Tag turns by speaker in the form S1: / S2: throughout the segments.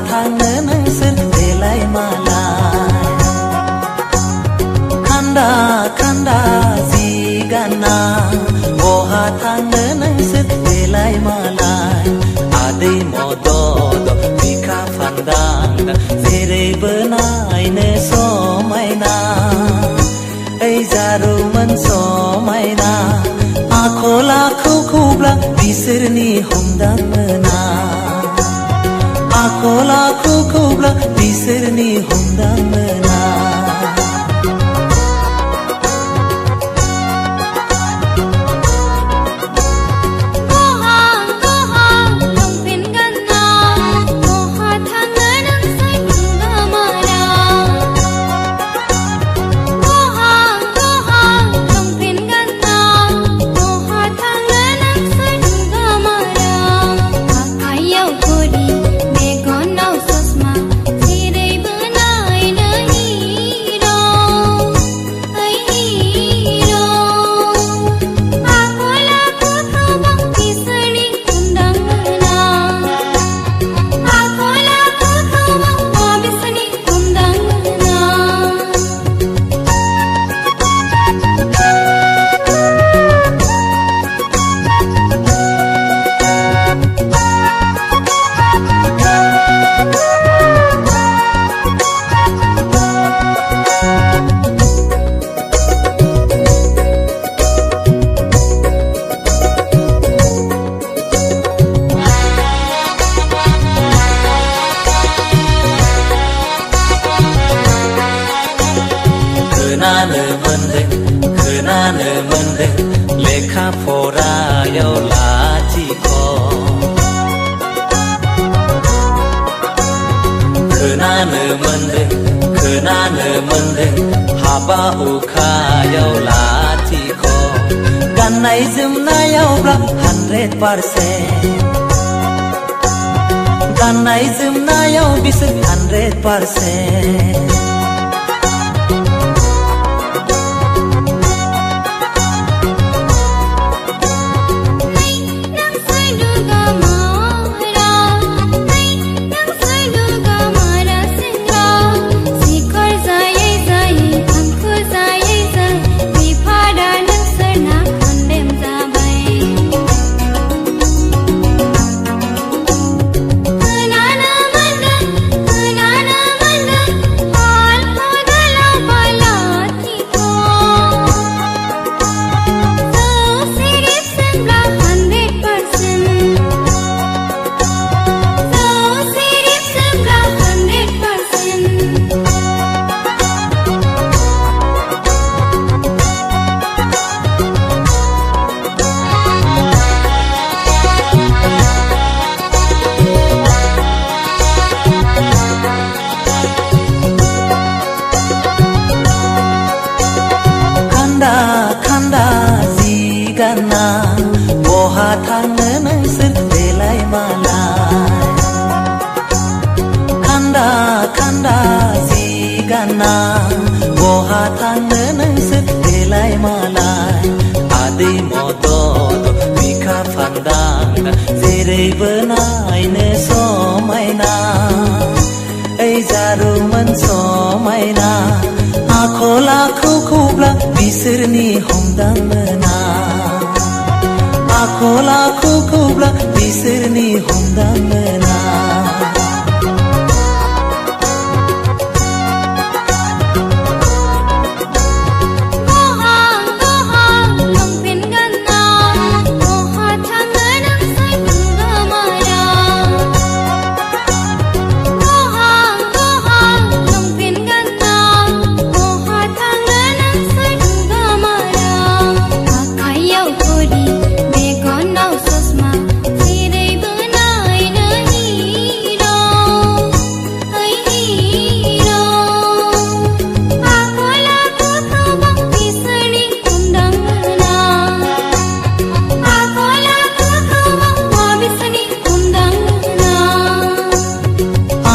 S1: थांनो नोंसोर देलाय मालाय खान्दा खान्दा जि गानना बहा थांनो नोंसोर देलाय मालाय आदै मदद बिखा फान्दां जेरैबो नायनो समायना ओइ जारुमोन समायना आखल आखुखौब्ला बिसोरनि हमदां मोना आखल आखुखौब्ला बिसोरनि हमदां मोना खोनानो मोनदों लेखा फरायाव लाथिख' खोनानो मोनदों हाबा हुखायाव लाथिख' गाननाय जोमनायावब्ला 100% गाननाय जोमनायाव बिसोर 100% खान्दा जि गानना बहा थांनो नोंसोर देलाय मालाय खान्दा जि गानना बहा थांनो नोंसोर देलाय मालाय आदै मदद बिखा फान्दां जेरैबो नायनो समायना ओइ जारुमोन समायना आखल आखुखौब्ला बिसोरनि हमदां मोना आखल आखुखौब्ला बिसोरनि हमदां मोना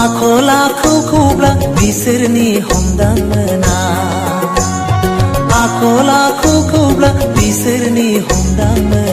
S1: आखल आखुखौब्ला बिसोरनि हमदां मोना आखल आखुखौब्ला बिसोरनि हमदां मोना